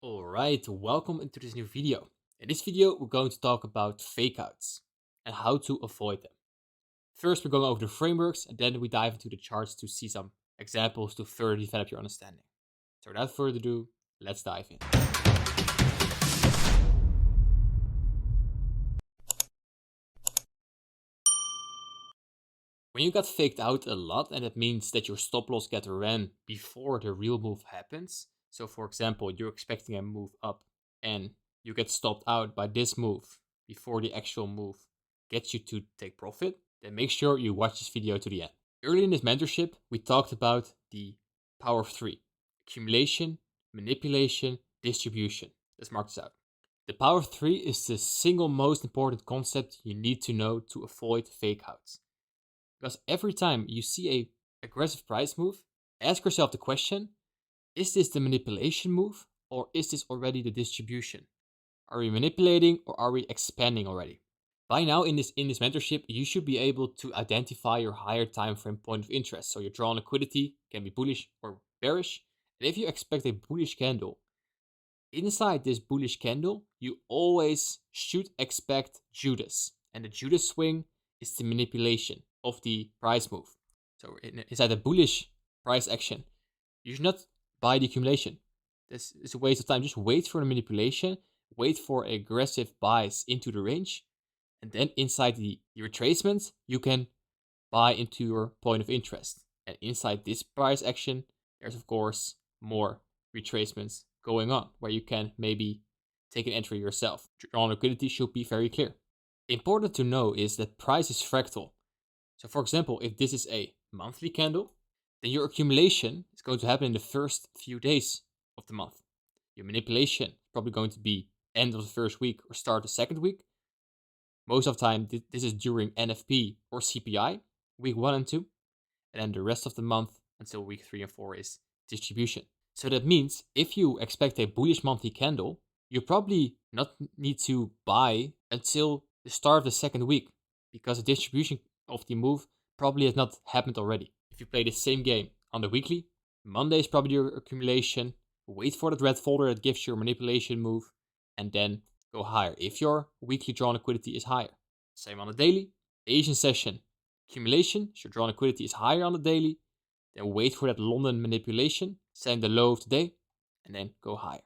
Alright, welcome into this new video. In this video, we're going to talk about fakeouts and how to avoid them. First, we're going over the frameworks and then we dive into the charts to see some examples to further develop your understanding. So without further ado, let's dive in. When you got faked out a lot, and that means that your stop loss get ran before the real move happens. So for example, you're expecting a move up and you get stopped out by this move before the actual move gets you to take profit, then make sure you watch this video to the end. Early in this mentorship, we talked about the power of three: accumulation, manipulation, distribution. Let's mark this out. The power of three is the single most important concept you need to know to avoid fake outs. Because every time you see a aggressive price move, ask yourself the question: is this the manipulation move or is this already the distribution? Are we manipulating or are we expanding already? By now in this mentorship, you should be able to identify your higher time frame point of interest. So your drawn liquidity can be bullish or bearish. And if you expect a bullish candle, inside this bullish candle, you always should expect Judas. And the Judas swing is the manipulation of the price move. So inside a bullish price action, you should not buy the accumulation. This is a waste of time. Just wait for the manipulation, wait for aggressive buys into the range, and then inside the retracement, you can buy into your point of interest. And inside this price action, there's of course more retracements going on where you can maybe take an entry yourself. Drawn liquidity should be very clear. Important to know is that price is fractal. So for example, if this is a monthly candle, then your accumulation is going to happen in the first few days of the month. Your manipulation is probably going to be end of the first week or start the second week. Most of the time, this is during NFP or CPI, week 1 and 2. And then the rest of the month until week 3 and 4 is distribution. So that means if you expect a bullish monthly candle, you probably not need to buy until the start of the second week, because the distribution of the move probably has not happened already. If you play the same game on the weekly, Monday is probably your accumulation. Wait for that red folder that gives your manipulation move and then go higher if your weekly drawn liquidity is higher. Same on the daily. Asian session, accumulation, so your drawn liquidity is higher on the daily. Then wait for that London manipulation, setting the low of the day, and then go higher.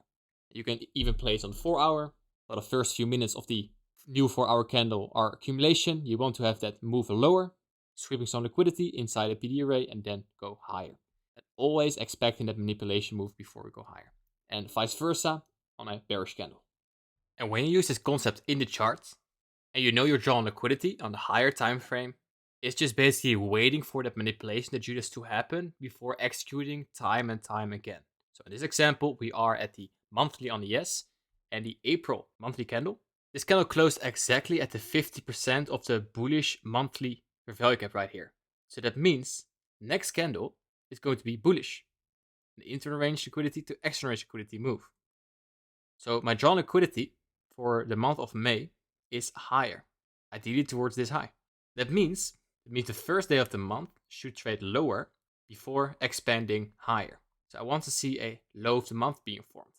You can even place on the 4 hour. For the first few minutes of the new 4 hour candle are accumulation. You want to have that move lower, sweeping some liquidity inside a PD array, and then go higher. And always expecting that manipulation move before we go higher. And vice versa on a bearish candle. And when you use this concept in the chart, and you know you're drawing liquidity on the higher time frame, it's just basically waiting for that manipulation that Judas to happen before executing time and time again. So in this example, we are at the monthly on the yes and the April monthly candle. This candle closed exactly at the 50% of the bullish monthly fair value gap right here. So that means next candle is going to be bullish. The internal range liquidity to external range liquidity move. So my drawn liquidity for the month of May is higher, ideally towards this high. That means the first day of the month should trade lower before expanding higher. So I want to see a low of the month being formed.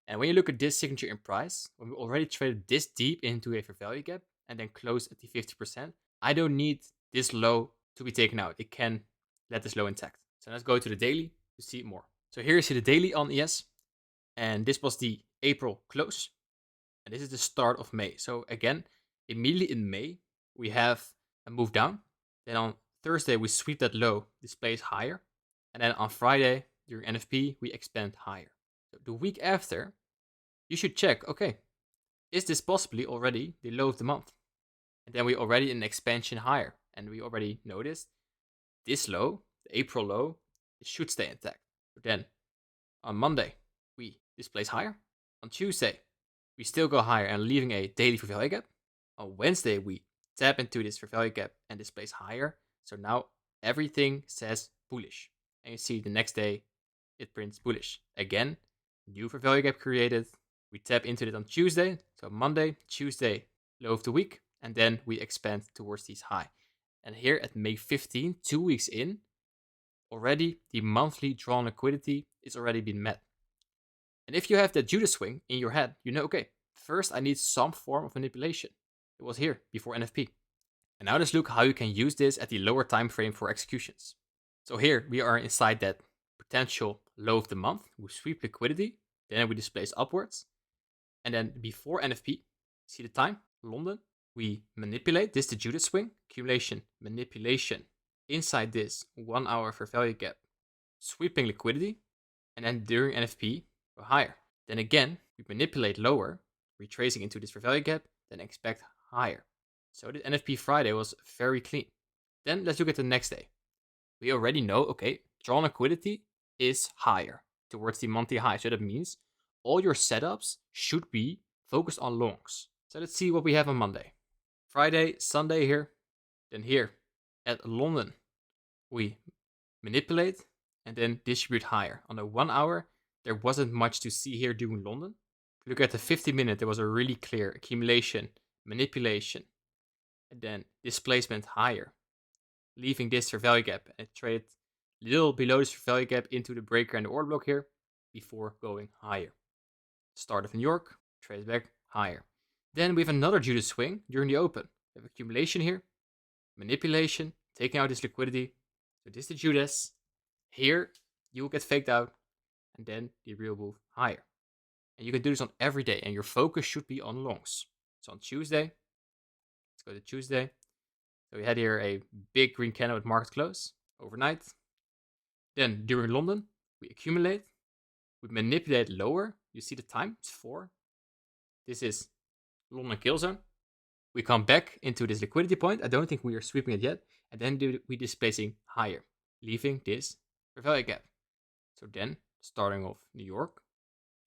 And when you look at this signature in price, when we already traded this deep into a fair value gap and then closed at the 50%, I don't need this low to be taken out. It can let this low intact. So let's go to the daily to see more. So here you see the daily on ES, and this was the April close, and this is the start of May. So again, immediately in May, we have a move down. Then on Thursday, we sweep that low, displays higher. And then on Friday, during NFP, we expand higher. So the week after, you should check, okay, is this possibly already the low of the month? And then we already in an expansion higher. And we already noticed this low, the April low, it should stay intact. But then on Monday, we displace higher. On Tuesday, we still go higher and leaving a daily fair value gap. On Wednesday, we tap into this fair value gap and displace higher. So now everything says bullish. And you see the next day, it prints bullish. Again, new fair value gap created. We tap into it on Tuesday. So Monday, Tuesday, low of the week. And then we expand towards these high. And here at May 15, 2 weeks in, already the monthly drawn liquidity is already been met. And if you have that Judas swing in your head, you know, okay, first I need some form of manipulation. It was here before NFP. And now let's look how you can use this at the lower time frame for executions. So here we are inside that potential low of the month. We sweep liquidity, then we displace upwards. And then before NFP, see the time, London, we manipulate. This is the Judas swing, accumulation, manipulation. Inside this 1 hour fair value gap, sweeping liquidity. And then during NFP, go higher. Then again, we manipulate lower, retracing into this fair value gap, then expect higher. So the NFP Friday was very clean. Then let's look at the next day. We already know, okay, drawn liquidity is higher towards the monthly high. So that means all your setups should be focused on longs. So let's see what we have on Monday. Friday, Sunday here. Then here at London, we manipulate and then distribute higher. On the 1 hour, there wasn't much to see here during London. If you look at the 50-minute, there was a really clear accumulation, manipulation, and then displacement higher, leaving this fair value gap and trade little below this fair value gap into the breaker and the order block here before going higher. Start of New York, trades back higher. Then we have another Judas swing during the open. We have accumulation here, manipulation, taking out this liquidity. So this is the Judas. Here you will get faked out and then the real move higher. And you can do this on every day and your focus should be on longs. So on Tuesday, let's go to Tuesday. So we had here a big green candle at market close overnight. Then during London, we accumulate, we manipulate lower. You see the time, it's 4. This is London kill zone. We come back into this liquidity point. I don't think we are sweeping it yet. And then we displacing higher, leaving this fair value gap. So then, starting off New York,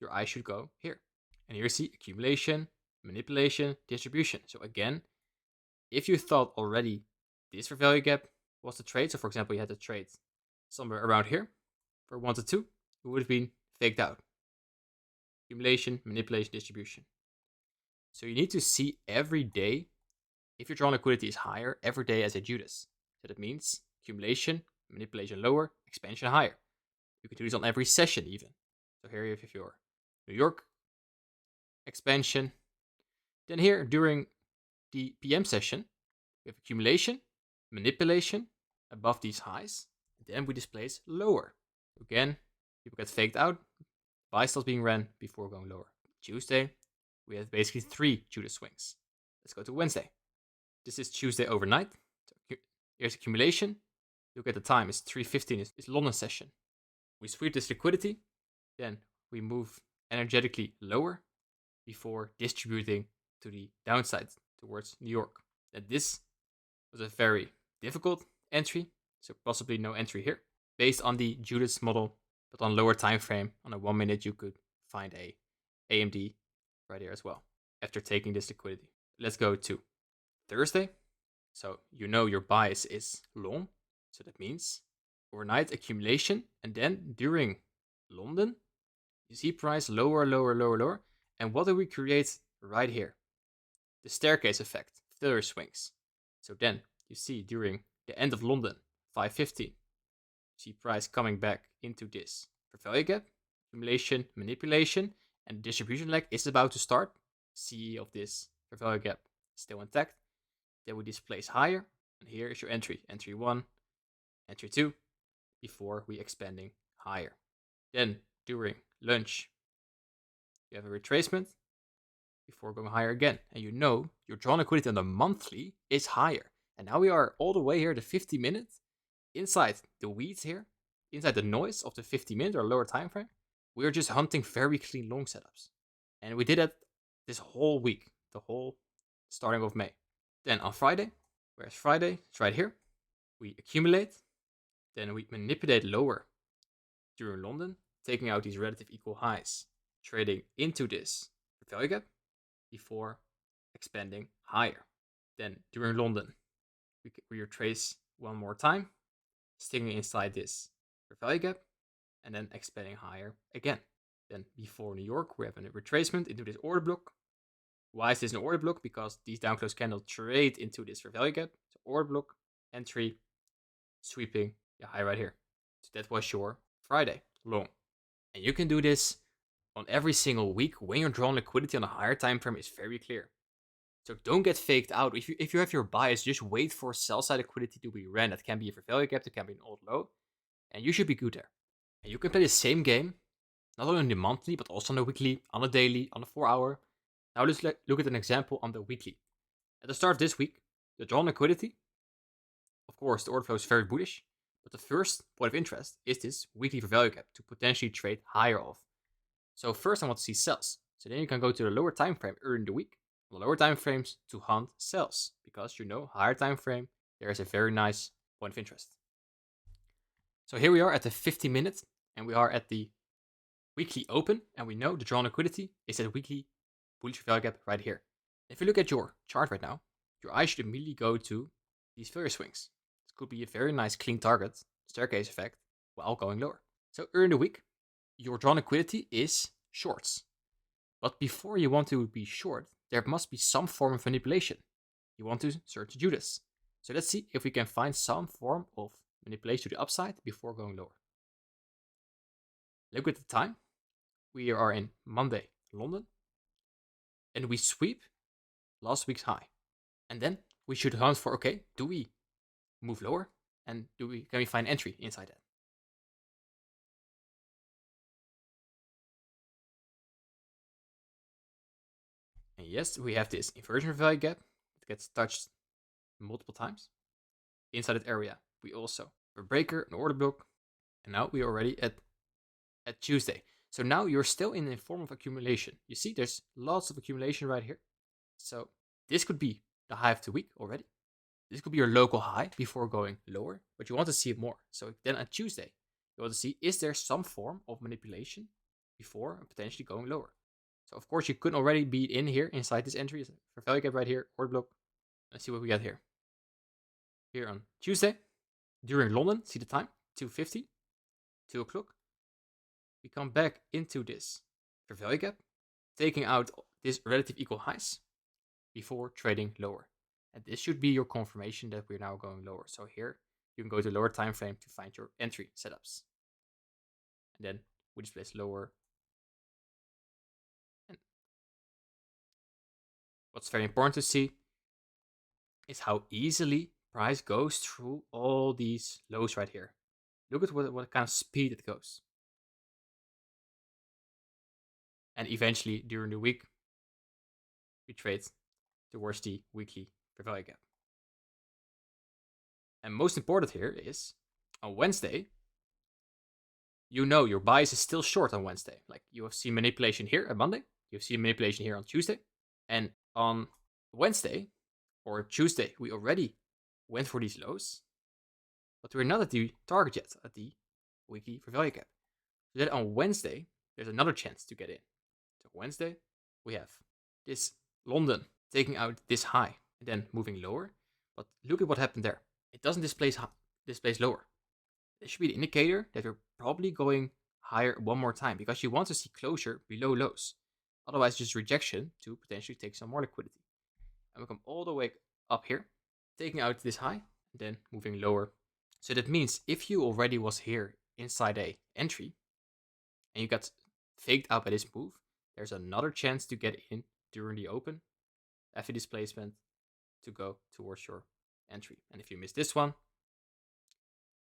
your eye should go here. And here you see accumulation, manipulation, distribution. So again, if you thought already this fair value gap was the trade, so for example, you had the trade somewhere around here for 1 to 2, it would have been faked out. Accumulation, manipulation, distribution. So you need to see every day, if your drawn liquidity is higher, every day as a Judas. So that means accumulation, manipulation lower, expansion higher. You can do this on every session even. So here you have your New York expansion. Then here during the PM session, we have accumulation, manipulation above these highs. Then we displace lower. Again, people get faked out. Buy stocks being ran before going lower. Tuesday, we have basically 3 Judas swings. Let's go to Wednesday. This is Tuesday overnight. So here's accumulation. Look at the time, it's 3:15, it's London session. We sweep this liquidity, then we move energetically lower before distributing to the downside towards New York. And this was a very difficult entry, so possibly no entry here. Based on the Judas model, but on lower time frame, on a 1 minute, you could find a AMD right here as well, after taking this liquidity. Let's go to Thursday. So you know your bias is long. So that means overnight accumulation. And then during London, you see price lower, lower, lower, lower. And what do we create right here? The staircase effect, filler swings. So then you see during the end of London, 5:15, see price coming back into this fair value gap, accumulation, manipulation, and distribution leg is about to start. CE of this fair value gap still intact. Then we displace higher, and here is your entry. Entry 1, entry 2, before we expanding higher. Then during lunch, you have a retracement before going higher again. And you know your drawn liquidity on the monthly is higher. And now we are all the way here, the 50 minutes, inside the weeds here, inside the noise of the 50 minute or lower time frame. We are just hunting very clean long setups. And we did that this whole week, the whole starting of May. Then on Friday, where's Friday? It's right here. We accumulate, then we manipulate lower during London, taking out these relative equal highs, trading into this value gap before expanding higher. Then during London, we retrace one more time, sticking inside this value gap, and then expanding higher again. Then before New York, we have a retracement into this order block. Why is this an order block? Because these down close candles trade into this fair value gap. So order block, entry, sweeping the high right here. So that was your Friday long. And you can do this on every single week when you're drawing liquidity on a higher time frame is very clear. So don't get faked out. If you have your bias, just wait for sell side liquidity to be ran. That can be a fair value gap, that can be an old low, and you should be good there. And you can play the same game, not only on the monthly, but also on the weekly, on the daily, on the 4-hour. Now let's look at an example on the weekly. At the start of this week, the drawn liquidity, of course, the order flow is very bullish, but the first point of interest is this weekly fair value gap to potentially trade higher off. So first I want to see sells. So then you can go to the lower time frame early in the week, the lower time frames to hunt sells, because higher time frame, there is a very nice point of interest. So here we are at the 50-minute, and we are at the weekly open, and we know the drawn liquidity is at weekly bullish fair value gap right here. If you look at your chart right now, your eye should immediately go to these failure swings. This could be a very nice clean target, staircase effect, while going lower. So early in the week, your drawn liquidity is shorts. But before you want to be short, there must be some form of manipulation. You want to search Judas. So let's see if we can find some form of manipulation to the upside before going lower. Look at the time. We are in Monday, London. And we sweep last week's high. And then we should hunt for, okay, do we move lower? And can we find entry inside that? And yes, we have this inversion value gap. It gets touched multiple times. Inside that area, we also have a breaker, an order block. And now we are already at Tuesday. So now you're still in a form of accumulation. You see, there's lots of accumulation right here. So this could be the high of the week already. This could be your local high before going lower, but you want to see it more. So then on Tuesday, you want to see, is there some form of manipulation before potentially going lower? So of course you could already be in here inside this entry for value gap right here, order block. Let's see what we got here. Here on Tuesday, during London, see the time, 2:50, 2 o'clock. We come back into this fair value gap, taking out this relative equal highs before trading lower. And this should be your confirmation that we're now going lower. So here you can go to lower time frame to find your entry setups. And then we just place lower. And what's very important to see is how easily price goes through all these lows right here. Look at what kind of speed it goes. And eventually during the week, we trade towards the weekly fair value gap. And most important here is on Wednesday, your bias is still short on Wednesday. Like you have seen manipulation here on Monday, you have seen manipulation here on Tuesday, and on Wednesday or Tuesday, we already went for these lows, but we're not at the target yet, at the weekly fair value gap. So then on Wednesday, there's another chance to get in. So Wednesday, we have this London taking out this high and then moving lower. But look at what happened there. It doesn't displace lower. This should be the indicator that we're probably going higher one more time because you want to see closure below lows. Otherwise, just rejection to potentially take some more liquidity. And we come all the way up here, taking out this high and then moving lower. So that means if you already was here inside a entry and you got faked out by this move, there's another chance to get in during the open after displacement to go towards your entry. And if you miss this one,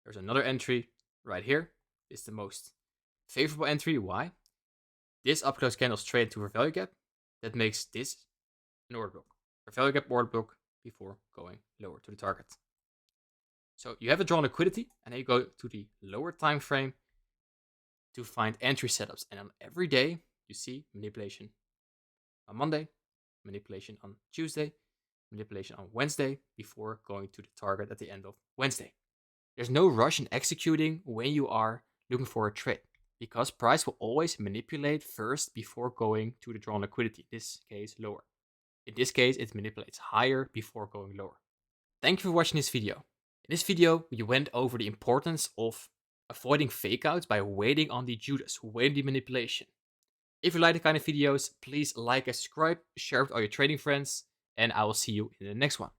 there's another entry right here. This is the most favorable entry. Why? This up close candle straight to our value gap. That makes this an order block. Our value gap order block before going lower to the target. So you have a drawn liquidity and then you go to the lower time frame to find entry setups. And on every day you see manipulation on Monday, manipulation on Tuesday, manipulation on Wednesday before going to the target at the end of Wednesday. There's no rush in executing when you are looking for a trade because price will always manipulate first before going to the drawn liquidity, in this case lower. In this case, it manipulates higher before going lower. Thank you for watching this video. In this video, we went over the importance of avoiding fakeouts by waiting on the Judas, waiting the manipulation. If you like the kind of videos, please like and subscribe, share with all your trading friends, and I will see you in the next one.